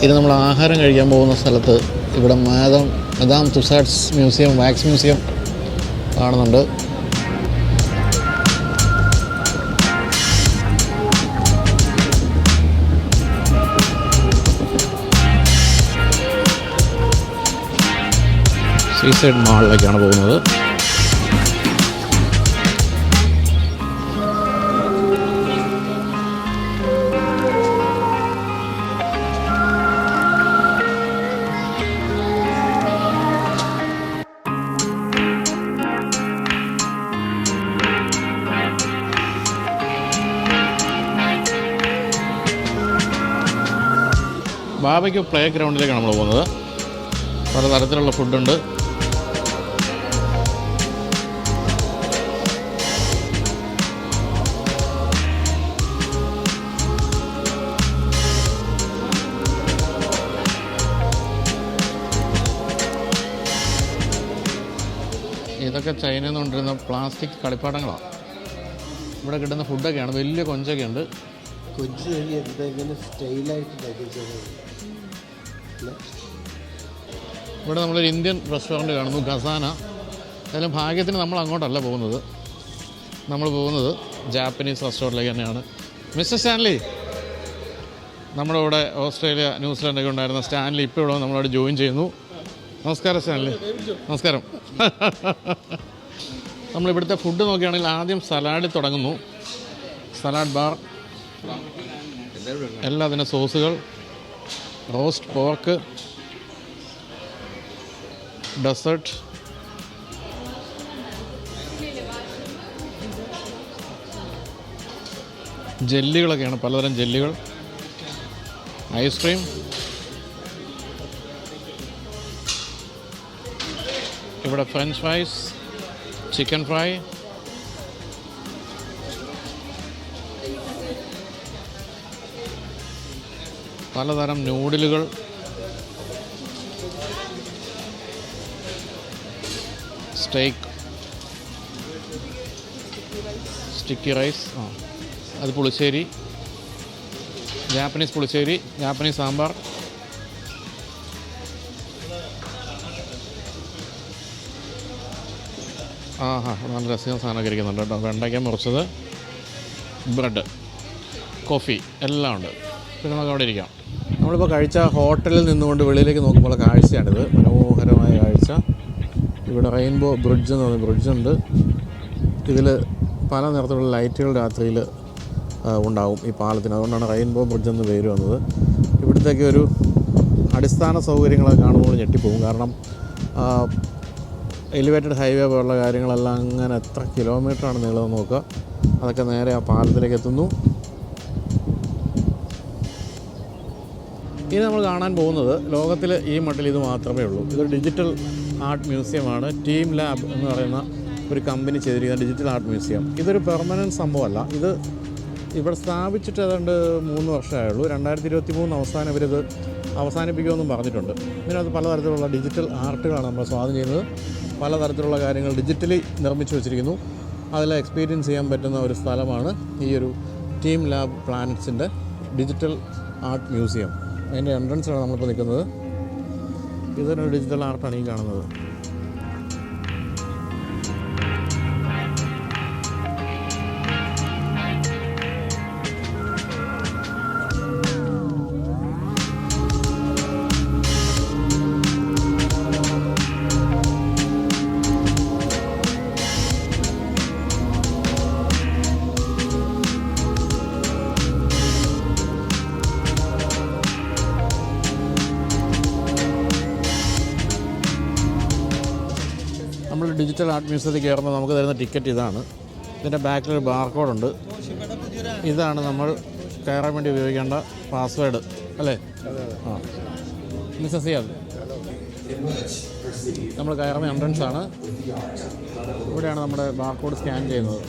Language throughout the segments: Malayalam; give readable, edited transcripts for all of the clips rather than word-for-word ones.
ഇത് നമ്മൾ ആഹാരം കഴിക്കാൻ പോകുന്ന സ്ഥലത്ത് ഇവിടെ Madam Tussauds museum, wax museum കാണുന്നുണ്ട്. സീസൈഡ് മാളിലേക്കാണ് പോകുന്നത്. ബാബയ്ക്ക് പ്ലേ ഗ്രൗണ്ടിലേക്കാണ് നമ്മൾ പോകുന്നത്. പലതരത്തിലുള്ള ഫുഡുണ്ട്. ഇതൊക്കെ ചൈനയിൽ നിന്ന് കൊണ്ടിരുന്ന പ്ലാസ്റ്റിക് കളിപ്പാട്ടങ്ങളാണ്. ഇവിടെ കിട്ടുന്ന ഫുഡൊക്കെയാണ്. വലിയ കൊഞ്ചൊക്കെ ഉണ്ട്. കൊഞ്ച് എന്തെങ്കിലും സ്റ്റൈലായിട്ട് ഇവിടെ നമ്മളൊരു ഇന്ത്യൻ റെസ്റ്റോറൻറ്റ് കാണുന്നു, ഖസാന. അതിലും ഭാഗ്യത്തിന് നമ്മൾ അങ്ങോട്ടല്ല പോകുന്നത്. നമ്മൾ പോകുന്നത് ജാപ്പനീസ് റെസ്റ്റോറൻറ്റിലേക്ക് തന്നെയാണ്. മിസ്റ്റർ സ്റ്റാൻലി, നമ്മുടെ ഇവിടെ ഓസ്ട്രേലിയ, ന്യൂസിലാൻഡൊക്കെ ഉണ്ടായിരുന്ന സ്റ്റാൻലി ഇപ്പോൾ ഇവിടെ നമ്മളോട് ജോയിൻ ചെയ്യുന്നു. നമസ്കാരം സ്റ്റാൻലി. നമസ്കാരം. നമ്മളിവിടുത്തെ ഫുഡ് നോക്കുകയാണെങ്കിൽ ആദ്യം സലാഡിൽ തുടങ്ങുന്നു. സലാഡ് ബാർ, എല്ലാത്തിനും സോസുകൾ, റോസ്റ്റ് പോർക്ക്, ഡെസേർട്ട്, ജെല്ലികളൊക്കെയാണ്, പലതരം ജെല്ലികൾ, ഐസ്ക്രീം. ഇവിടെ ഫ്രഞ്ച് ഫ്രൈസ്, ചിക്കൻ ഫ്രൈ, പലതരം നൂഡിലുകൾ, സ്റ്റേക്ക്, സ്റ്റിക്കി റൈസ്, അത് പുളിശ്ശേരി, ജാപ്പനീസ് പുളിശ്ശേരി, ജാപ്പനീസ് സാമ്പാർ, നല്ല രസീന സാധനമൊക്കെ ഇരിക്കുന്നുണ്ട് കേട്ടോ. വെണ്ടയ്ക്ക മുറിച്ചത്, ബ്രെഡ്, കോഫി എല്ലാം ഉണ്ട്. പിന്നെ നമുക്ക് അവിടെ ഇരിക്കാം. നമ്മളിപ്പോൾ കഴിച്ച ഹോട്ടലിൽ നിന്നുകൊണ്ട് വെളിയിലേക്ക് നോക്കുമ്പോൾ കാഴ്ചയാണിത്. മനോഹരമായ കാഴ്ച. ഇവിടെ റെയിൻബോ ബ്രിഡ്ജ് എന്ന് പറഞ്ഞ ബ്രിഡ്ജുണ്ട്. ഇതിൽ പല നിറത്തിലുള്ള ലൈറ്റുകൾ രാത്രിയിൽ ഉണ്ടാവും ഈ പാലത്തിന്. അതുകൊണ്ടാണ് റെയിൻബോ ബ്രിഡ്ജ് എന്ന് പേര് വന്നത്. ഇവിടുത്തേക്ക് ഒരു അടിസ്ഥാന സൗകര്യങ്ങളൊക്കെ കാണുമ്പോൾ ഞെട്ടിപ്പോകും. കാരണം എലിവേറ്റഡ് ഹൈവേ പോലുള്ള കാര്യങ്ങളെല്ലാം അങ്ങനെ എത്ര കിലോമീറ്ററാണ് നീളം നോക്കുക. അതൊക്കെ നേരെ ആ പാലത്തിലേക്ക് എത്തുന്നു. ഇനി നമ്മൾ കാണാൻ പോകുന്നത് ലോകത്തിൽ ഈ മട്ടിൽ ഇത് മാത്രമേ ഉള്ളൂ. ഇതൊരു ഡിജിറ്റൽ ആർട്ട് മ്യൂസിയമാണ്. ടീം ലാബ് എന്ന് പറയുന്ന ഒരു കമ്പനി ചെയ്തിരിക്കുന്ന ഡിജിറ്റൽ ആർട്ട് മ്യൂസിയം. ഇതൊരു പെർമനൻറ്റ് സംഭവമല്ല. ഇത് ഇവിടെ സ്ഥാപിച്ചിട്ട് ഏതാണ്ട് 3 വർഷമായുള്ളൂ. 2023 അവസാനം ഇവരിത് അവസാനിപ്പിക്കുമെന്നും പറഞ്ഞിട്ടുണ്ട്. ഇതിനകത്ത് പലതരത്തിലുള്ള ഡിജിറ്റൽ ആർട്ടുകളാണ് നമ്മൾ സ്വാധീനം ചെയ്യുന്നത്. പലതരത്തിലുള്ള കാര്യങ്ങൾ ഡിജിറ്റലി നിർമ്മിച്ചു വച്ചിരിക്കുന്നു. അതെല്ലാം എക്സ്പീരിയൻസ് ചെയ്യാൻ പറ്റുന്ന ഒരു സ്ഥലമാണ് ഈ ഒരു ടീം ലാബ് പ്ലാനറ്റ്സിൻ്റെ ഡിജിറ്റൽ ആർട്ട് മ്യൂസിയം. അതിൻ്റെ എൻട്രൻസിലാണ് നമ്മളിപ്പോൾ നിൽക്കുന്നത്. ഇതൊരു ഡിജിറ്റൽ ആർട്ടാണ് ഈ കാണുന്നത്. നമ്മൾ ഡിജിറ്റൽ ആർട്ട് മ്യൂസിയത്തിൽ കയറുമ്പോൾ നമുക്ക് തരുന്ന ടിക്കറ്റ് ഇതാണ്. ഇതിൻ്റെ ബാക്കിലൊരു ബാർകോഡുണ്ട്. ഇതാണ് നമ്മൾ കയറാൻ വേണ്ടി ഉപയോഗിക്കേണ്ട പാസ്വേഡ് അല്ലേ? മിസ്സസ് ചെയ്യാതെ നമ്മൾ കയറുന്ന എൻട്രൻസ് ആണ്. ഇവിടെയാണ് നമ്മുടെ ബാർകോഡ് സ്കാൻ ചെയ്യുന്നത്.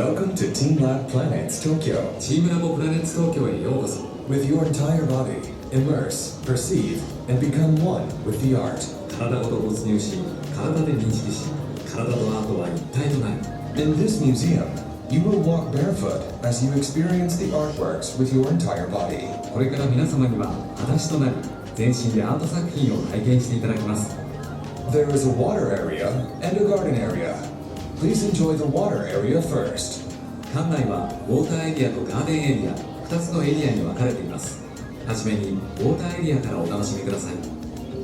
Welcome to Team Lab Planets Tokyo. チームラボプラネッツ東京へようこそ。 With your entire body, immerse, perceive, and become one with the art. 体ごと没入し、体で認識し、体とアートは一体となる。 In this museum, you will walk barefoot as you experience the artworks with your entire body. これから皆様には裸足となり、全身でアート作品を体験していただきます。 There is a water area and a garden area. Please enjoy the water area first. 館内はウォーターエリアとガーデンエリア、2つのエリアに分かれています。はじめにウォーターエリアからお楽しみください。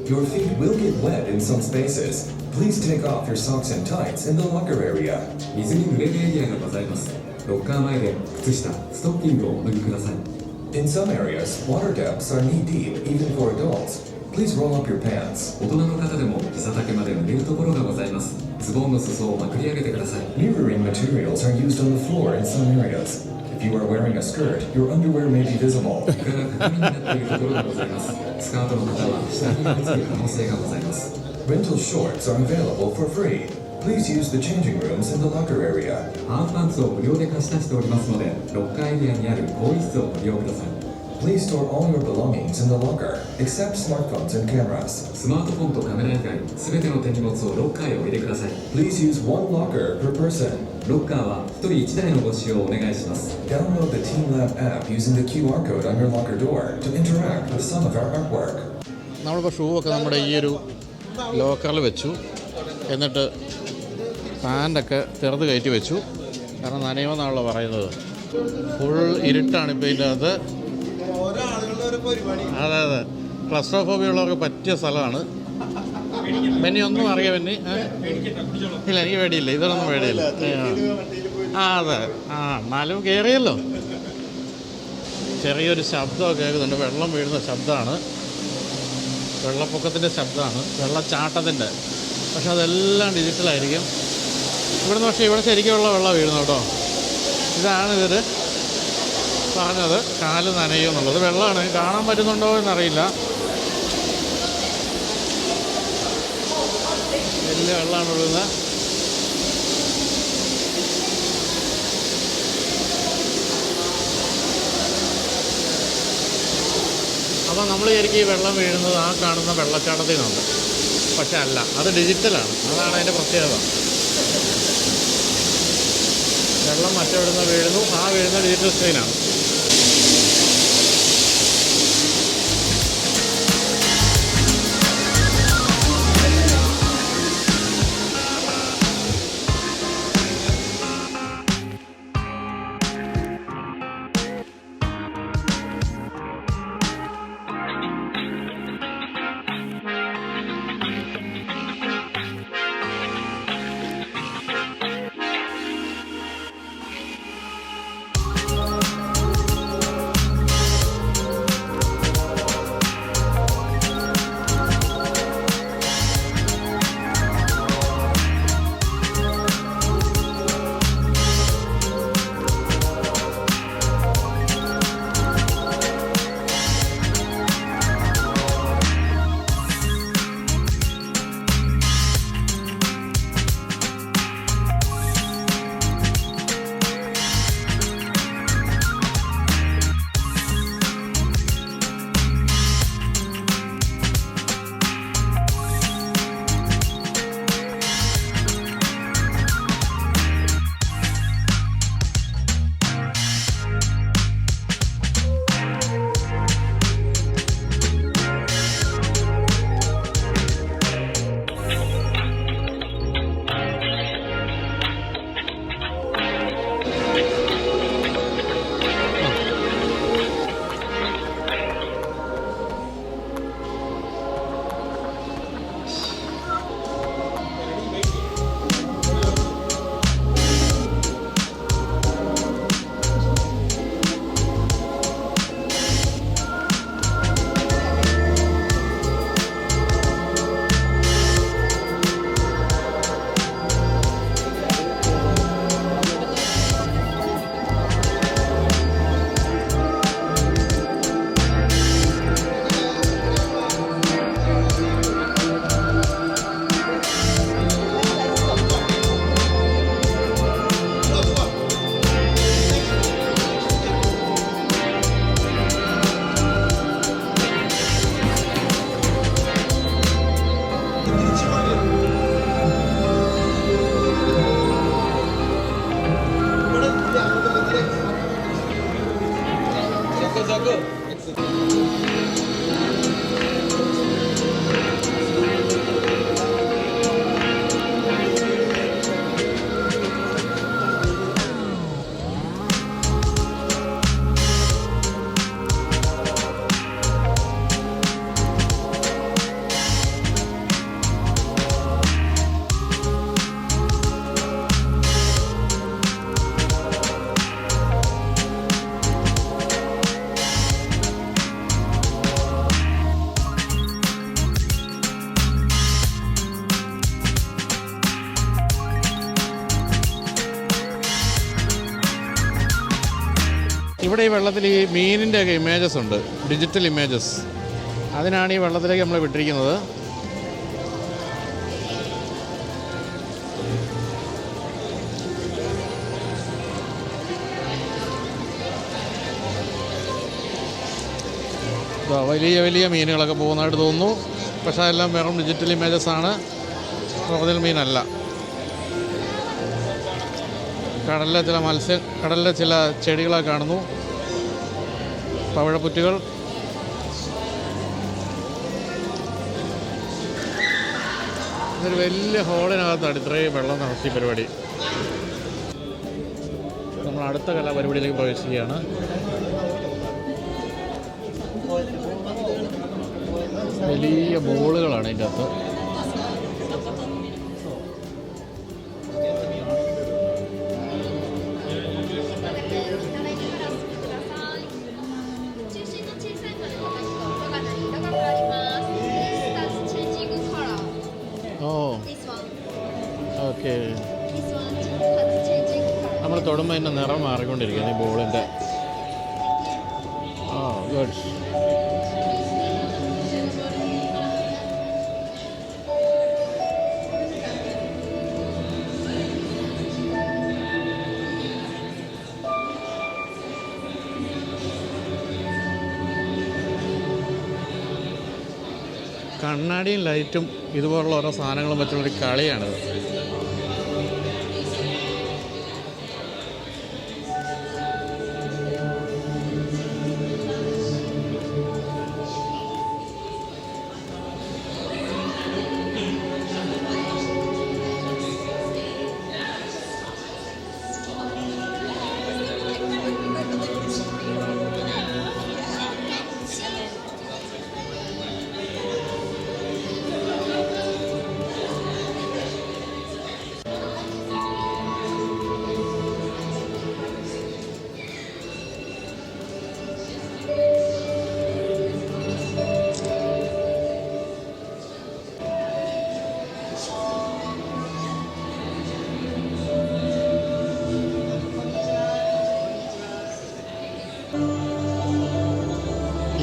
Your feet will get wet in some spaces. Please take off your socks and tights in the locker area. 水に濡れるエリアがございます。ロッカー前で靴下、ストッキングをお脱ぎください。 In some areas, water depths are knee-deep even for adults. Please roll up your pants. 大人の方でも膝丈まで濡れるところがございます。ズボンの裾をまくり上げてください。 Mirroring materials are used on the floor in some areas. If you are wearing a skirt, your underwear may be visible. 床が鏡になっているところがございます。スカートの方は下に貼り付ける可能性がございます。 Rental shorts are available for free. Please use the changing rooms in the locker area. ハーフパンツを無料で貸し出しておりますので、ロッカーエリアにある更衣室をご利用ください。 Please store all your belongings in the locker, except smartphones and cameras. スマートフォンとカメラ以外、すべての手荷物をロッカーへお入れください。 Please use one locker per person. ロッカーは1人1台のご使用をお願いします。 Download the TeamLab app using the QR code on your locker door to interact with some of our artwork. നമ്മളിപ്പോൾ ഷൂ ഒക്കെ നമ്മുടെ ഈ ഒരു ലോക്കറിൽ വെച്ചു. എന്നിട്ട് പാൻ്റൊക്കെ ചെറുത് കയറ്റി വെച്ചു. കാരണം നനയുമെന്നാണല്ലോ പറയുന്നത്. ഫുൾ ഇരുട്ടാണ് ഇപ്പോൾ ഇതിൻ്റെ അകത്ത്. അതെ അതെ, ക്ലസ്ട്രോഫോബിയ ഉള്ളവർക്ക് പറ്റിയ സ്ഥലമാണ്. ബെന്നി ഒന്നും അറിയാം ബെന്നി? ഇല്ല, എനിക്ക് പേടിയില്ല, ഇതൊന്നും പേടിയില്ല. അതെ, എന്നാലും കയറിയല്ലോ. ചെറിയൊരു ശബ്ദമൊക്കെ കേൾക്കുന്നുണ്ട്. വെള്ളം വീഴുന്ന ശബ്ദമാണ്, വെള്ളപ്പൊക്കത്തിൻ്റെ ശബ്ദമാണ്, വെള്ളച്ചാട്ടത്തിൻ്റെ. പക്ഷെ അതെല്ലാം ഡിജിറ്റലായിരിക്കും. ഇവിടുന്ന് പക്ഷേ ഇവിടെ ശരിക്കുള്ള വെള്ളം വീഴുന്നു കേട്ടോ. ഇതാണ് ഇവർ പറഞ്ഞത്, കാല് നനയും എന്നുള്ളത്. വെള്ളമാണ്, കാണാൻ പറ്റുന്നുണ്ടോ എന്നറിയില്ല. വലിയ വെള്ളമാണ് വീഴുന്നത്. അപ്പോൾ നമ്മൾ ശരിക്കും ഈ വെള്ളം വീഴുന്നത് ആ കാണുന്ന വെള്ളച്ചാട്ടത്തിൽ നിന്നുണ്ട്. പക്ഷെ അല്ല, അത് ഡിജിറ്റലാണ്. അതാണ് അതിൻ്റെ പ്രത്യേകത. വെള്ളം മറ്റെവിടുന്ന് വീഴുന്നു, ആ വീഴുന്ന ഡിജിറ്റൽ സ്ക്രീനാണ്. ഇവിടെ ഈ വെള്ളത്തിൽ ഈ മീനിൻ്റെയൊക്കെ ഇമേജസ് ഉണ്ട്, ഡിജിറ്റൽ ഇമേജസ്. അതിനാണ് ഈ വെള്ളത്തിലേക്ക് നമ്മൾ വിട്ടിരിക്കുന്നത്. വലിയ വലിയ മീനുകളൊക്കെ പോകുന്നതായിട്ട് തോന്നുന്നു. പക്ഷേ അതെല്ലാം വെറും ഡിജിറ്റൽ ഇമേജസ് ആണ്, ഒറിജിനൽ മീനല്ല. കടലിലെ ചില ചെടികളൊക്കെ കാണുന്നു, പവിഴപ്പുറ്റുകൾ. ഇതൊരു വലിയ ഹോളിനകത്താണ് ഇത്രയും വെള്ളം നിറച്ച പരിപാടി. നമ്മൾ അടുത്ത കലാപരിപാടിയിലേക്ക് പ്രവേശിക്കുകയാണ്. വലിയ ബോളുകളാണ് ഇതിൻ്റെ അകത്ത്. ഓക്കെ, നമ്മൾ തൊടുമ്പോൾ അതിൻ്റെ നിറം മാറിക്കൊണ്ടിരിക്കുകയാണ് ഈ ബോളിൻ്റെ. ഗുഡ്. കണ്ണാടിയും ലൈറ്റും ഇതുപോലുള്ള ഓരോ സാധനങ്ങളും വെച്ചുള്ളൊരു കളിയാണിത്.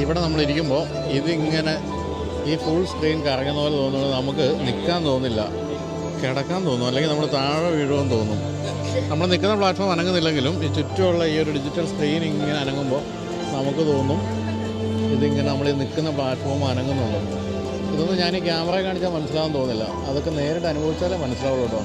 ഇവിടെ നമ്മളിരിക്കുമ്പോൾ ഇതിങ്ങനെ ഈ ഫുൾ സ്ക്രീൻ കറങ്ങുന്ന പോലെ തോന്നുന്നത് നമുക്ക് നിൽക്കാൻ തോന്നില്ല, കിടക്കാൻ തോന്നും, അല്ലെങ്കിൽ നമ്മൾ താഴെ വീഴുമെന്ന് തോന്നും. നമ്മൾ നിൽക്കുന്ന പ്ലാറ്റ്ഫോം അനങ്ങുന്നില്ലെങ്കിലും ഈ ചുറ്റുമുള്ള ഈ ഒരു ഡിജിറ്റൽ സ്ക്രീൻ ഇങ്ങനെ അനങ്ങുമ്പോൾ നമുക്ക് തോന്നും ഇതിങ്ങനെ നമ്മൾ ഈ നിൽക്കുന്ന പ്ലാറ്റ്ഫോം അനങ്ങുന്നുള്ളൂ. ഇതൊന്നും ഞാൻ ഈ ക്യാമറ കാണിച്ചാൽ മനസ്സിലാവാൻ തോന്നില്ല, അതൊക്കെ നേരിട്ട് അനുഭവിച്ചാലേ മനസ്സിലാവുള്ളൂ കേട്ടോ.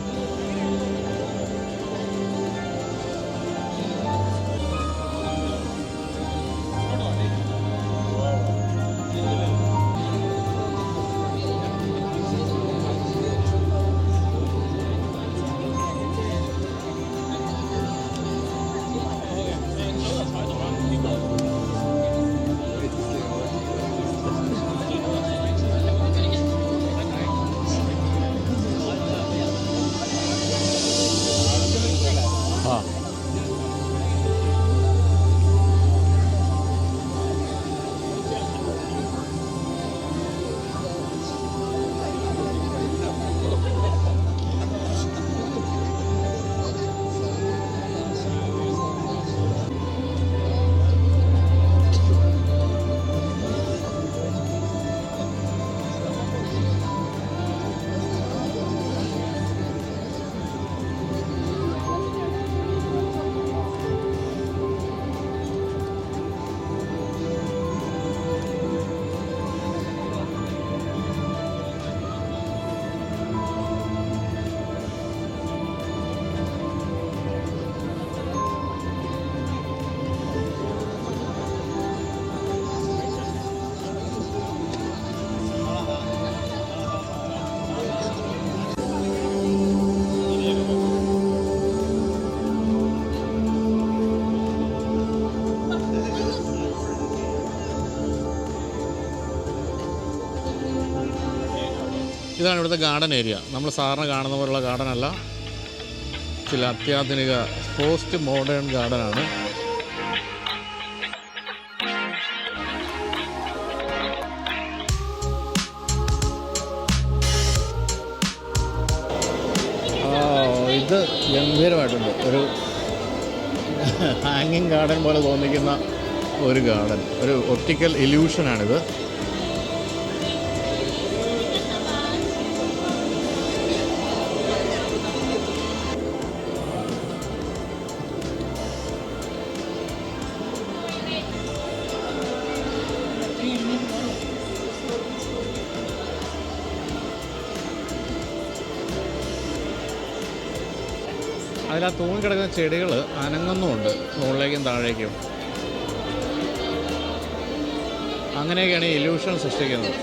ഇതാണ് ഇവിടുത്തെ ഗാർഡൻ ഏരിയ. നമ്മൾ സാധാരണ കാണുന്ന പോലുള്ള ഗാർഡൻ അല്ല, ചില അത്യാധുനിക പോസ്റ്റ് മോഡേൺ ഗാർഡനാണ്. ഇത് ഗംഭീരമായിട്ടുണ്ട്. ഒരു ഹാങ്ങിങ് ഗാർഡൻ പോലെ തോന്നിക്കുന്ന ഒരു ഗാർഡൻ, ഒരു ഒപ്റ്റിക്കൽ ഇല്യൂഷനാണിത്. അതിൽ ആ തൂങ്ങിക്കിടക്കുന്ന ചെടികൾ അനങ്ങുന്നുമുണ്ട് മുകളിലേക്കും താഴേക്കും. അങ്ങനെയൊക്കെയാണ് ഈ ഇല്യൂഷൻ സൃഷ്ടിക്കുന്നത്.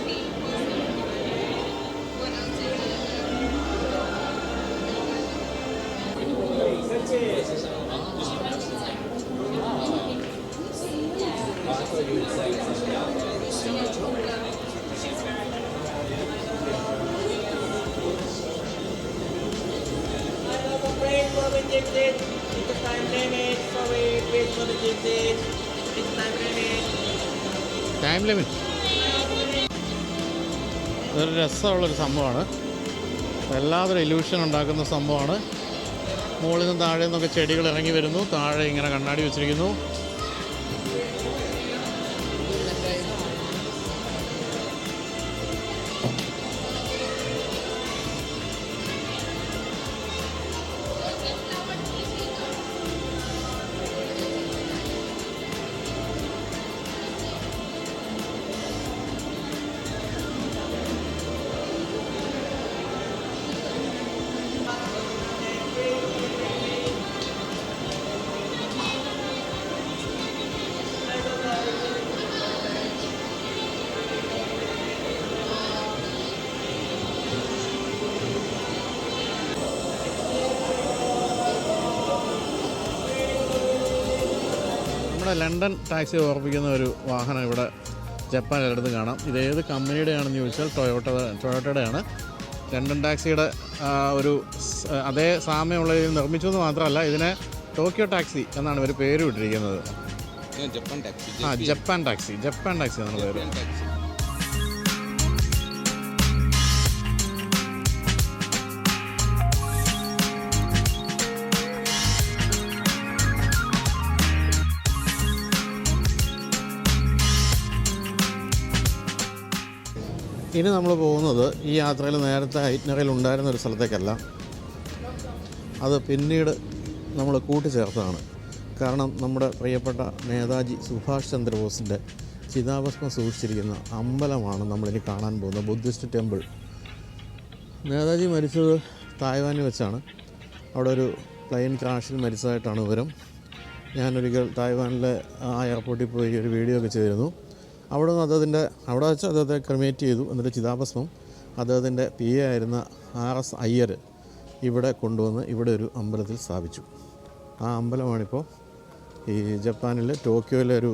ടൈം ലിമിറ്റ് ഇതൊരു രസമുള്ളൊരു സംഭവമാണ്. വല്ലാതൊരു ഇല്യൂഷൻ ഉണ്ടാക്കുന്ന സംഭവമാണ്. മുകളിൽ നിന്ന് താഴെ നിന്നൊക്കെ ചെടികൾ ഇറങ്ങി വരുന്നു. താഴെ ഇങ്ങനെ കണ്ണാടി വെച്ചിരിക്കുന്നു. നമ്മുടെ ലണ്ടൻ ടാക്സി ഓർമ്മിക്കുന്ന ഒരു വാഹനം ഇവിടെ ജപ്പാൻ എല്ലായിടത്തും കാണാം. ഇത് ഏത് കമ്പനിയുടെ ആണെന്ന് ചോദിച്ചാൽ ടൊയോട്ടയുടെയാണ്. ലണ്ടൻ ടാക്സിയുടെ ഒരു അതേ സാമ്യമുള്ള രീതിയിൽ നിർമ്മിച്ചു എന്ന് മാത്രമല്ല, ഇതിനെ ടോക്കിയോ ടാക്സി എന്നാണ് ഇവർ പേര് വിട്ടിരിക്കുന്നത്. ജപ്പാൻ ടാക്സി എന്നാണ് പേര്. ഇനി നമ്മൾ പോകുന്നത് ഈ യാത്രയിൽ നേരത്തെ ഐറ്റ്നറിയിൽ ഉണ്ടായിരുന്ന ഒരു സ്ഥലത്തേക്കല്ല, അത് പിന്നീട് നമ്മൾ കൂട്ടിച്ചേർത്തതാണ്. കാരണം നമ്മുടെ പ്രിയപ്പെട്ട നേതാജി സുഭാഷ് ചന്ദ്രബോസിൻ്റെ ചിതാഭസ്മം സൂക്ഷിച്ചിരിക്കുന്ന അമ്പലമാണ് നമ്മളിനി കാണാൻ പോകുന്നത്, ബുദ്ധിസ്റ്റ് ടെമ്പിൾ. നേതാജി മരിച്ചത് തായ്വാനിൽ വെച്ചാണ്. അവിടെ ഒരു പ്ലെയിൻ ക്രാഷിൽ മരിച്ചതായിട്ടാണ് വിവരം. ഞാനൊരിക്കൽ തായ്വാനിലെ ആ എയർപോർട്ടിൽ പോയി ഒരു വീഡിയോ ഒക്കെ ചെയ്തിരുന്നു. അവിടെ വെച്ച് അദ്ദേഹത്തെ ക്രിമേറ്റ് ചെയ്തു. എന്നിട്ട് ചിതാഭസ്മം അദ്ദേഹത്തിൻ്റെ PA ആയിരുന്ന RS അയ്യർ ഇവിടെ കൊണ്ടുവന്ന് ഇവിടെ ഒരു അമ്പലത്തിൽ സ്ഥാപിച്ചു. ആ അമ്പലമാണിപ്പോൾ ഈ ജപ്പാനിൽ ടോക്കിയോയിലെ ഒരു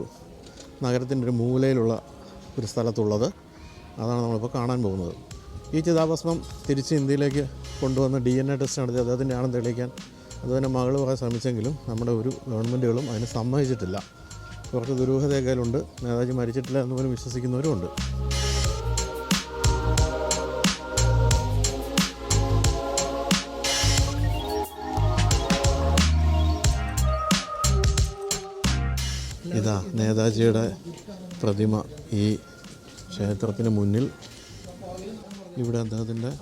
നഗരത്തിൻ്റെ ഒരു മൂലയിലുള്ള ഒരു സ്ഥലത്തുള്ളത്. അതാണ് നമ്മളിപ്പോൾ കാണാൻ പോകുന്നത്. ഈ ചിതാഭസ്മം തിരിച്ച് ഇന്ത്യയിലേക്ക് കൊണ്ടുവന്ന് DNA ടെസ്റ്റ് നടത്തി അദ്ദേഹത്തിൻ്റെ ആണെന്ന് തെളിയിക്കാൻ അദ്ദേഹത്തിൻ്റെ മകൾ പറയാൻ ശ്രമിച്ചെങ്കിലും നമ്മുടെ ഒരു ഗവൺമെൻറ്റുകളും അതിന് സമ്മതിച്ചിട്ടില്ല. കുറച്ച് ദുരൂഹതയൊക്കെയുണ്ട്. നേതാജി മരിച്ചിട്ടില്ല എന്ന് പോലും വിശ്വസിക്കുന്നവരുമുണ്ട്. ഇതാ നേതാജിയുടെ പ്രതിമ ഈ ക്ഷേത്രത്തിന് മുന്നിൽ. ഇവിടെ അദ്ദേഹത്തിൻ്റെ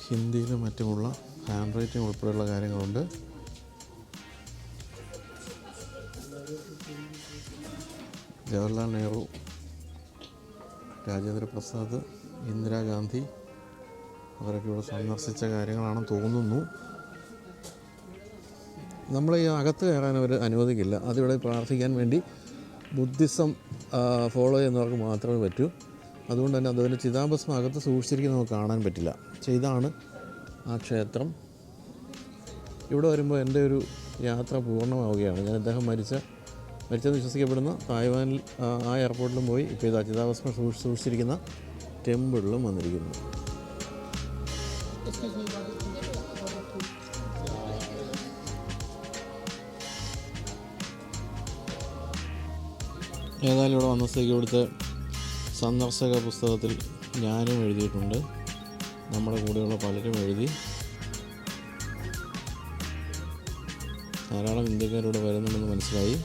ഹിന്ദിയിലും മറ്റുമുള്ള ഹാൻഡ് റൈറ്റിംഗ് ഉൾപ്പെടെയുള്ള കാര്യങ്ങളുണ്ട്. ജവഹർലാൽ നെഹ്റു, രാജേന്ദ്ര പ്രസാദ്, ഇന്ദിരാഗാന്ധി അവരൊക്കെ ഇവിടെ സന്ദർശിച്ച കാര്യങ്ങളാണെന്ന് തോന്നുന്നു. നമ്മൾ ഈ അകത്ത് കയറാൻ അവർ അനുവദിക്കില്ല. അതിവിടെ പ്രാർത്ഥിക്കാൻ വേണ്ടി ബുദ്ധിസം ഫോളോ ചെയ്യുന്നവർക്ക് മാത്രമേ പറ്റൂ. അതുകൊണ്ട് തന്നെ അതുപോലെ ചിതാഭസ്മം അകത്ത് സൂക്ഷിച്ചിരിക്കുന്നത് നമുക്ക് കാണാൻ പറ്റില്ല. ഇതാണ് ആ ക്ഷേത്രം. ഇവിടെ വരുമ്പോൾ എൻ്റെ ഒരു യാത്ര പൂർണ്ണമാവുകയാണ്. ഞാൻ അദ്ദേഹം മരിച്ചെന്ന് വിശ്വസിക്കപ്പെടുന്ന തായ്വാനിൽ ആ എയർപോർട്ടിലും പോയി ഇപ്പോൾ ഇത് ചിതാഭസ്മം സൂക്ഷിച്ചിരിക്കുന്ന ടെമ്പിളിലും വന്നിരിക്കുന്നു. Excuse me, order two. ഏതായാലും ഇവിടെ വന്ന സ്ഥിതിക്ക് ഇവിടുത്തെ സന്ദർശക പുസ്തകത്തിൽ ഞാനും എഴുതിയിട്ടുണ്ട്, നമ്മുടെ കൂടെയുള്ള പലരും എഴുതി. ധാരാളം ഇന്ത്യക്കാരിവിടെ വരുന്നുണ്ടെന്ന് മനസ്സിലായി.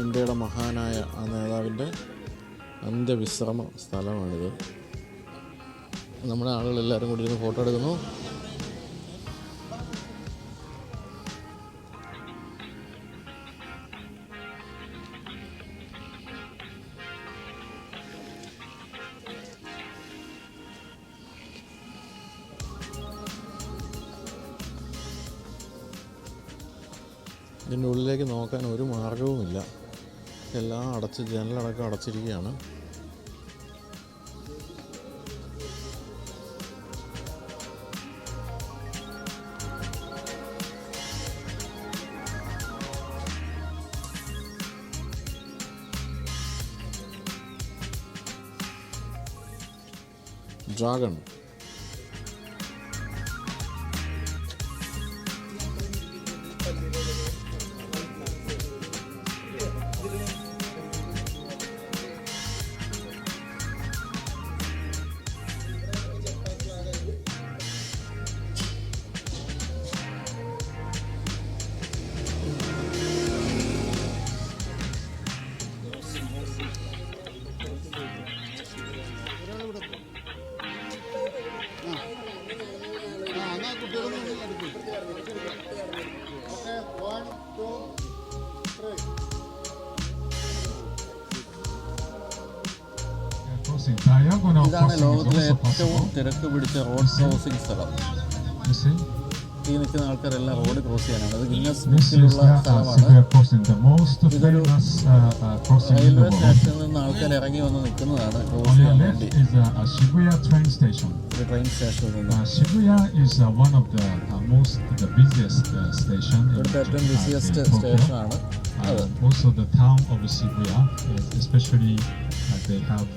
ഇന്ത്യയുടെ മഹാനായ ആ നേതാവിൻ്റെ അന്ത്യവിശ്രമ സ്ഥലമാണിത്. നമ്മുടെ ആളുകളെല്ലാവരും കൂടി ഇരുന്ന് ഫോട്ടോ എടുക്കുന്നു. ഇതിൻ്റെ ഉള്ളിലേക്ക് നോക്കാൻ ഒരു മാർഗവുമില്ല, എല്ലാം അടച്ച്, ജനലടക്കം അടച്ചിരിക്കുകയാണ്. ഡ്രാഗൺ ഇതാണ് ലോകത്തിലെ ഏറ്റവും തിരക്ക് പിടിച്ച റോഡ് ക്രോസിംഗ് സ്ഥലം. ഈ നിൽക്കുന്ന ആൾക്കാരെല്ലാം റോഡ് ക്രോസ് ചെയ്യാനാണ്. അത് ഗിന്നസ് ബുക്കിലുള്ള സ്ഥലമാണ്. ഇതൊരു റെയിൽവേ സ്റ്റേഷനിൽ നിന്ന് ആൾക്കാർ ഇറങ്ങി വന്ന് നിൽക്കുന്നതാണ് ക്രോസ് ചെയ്യാൻ വേണ്ടി. ഒരു ട്രെയിൻ സ്റ്റേഷനിൽ നിന്ന് ഇവിടുത്തെ ഏറ്റവും ബിസിയസ്റ്റ് സ്റ്റേഷനാണ് അത്. Also the town of Shibuya, especially they have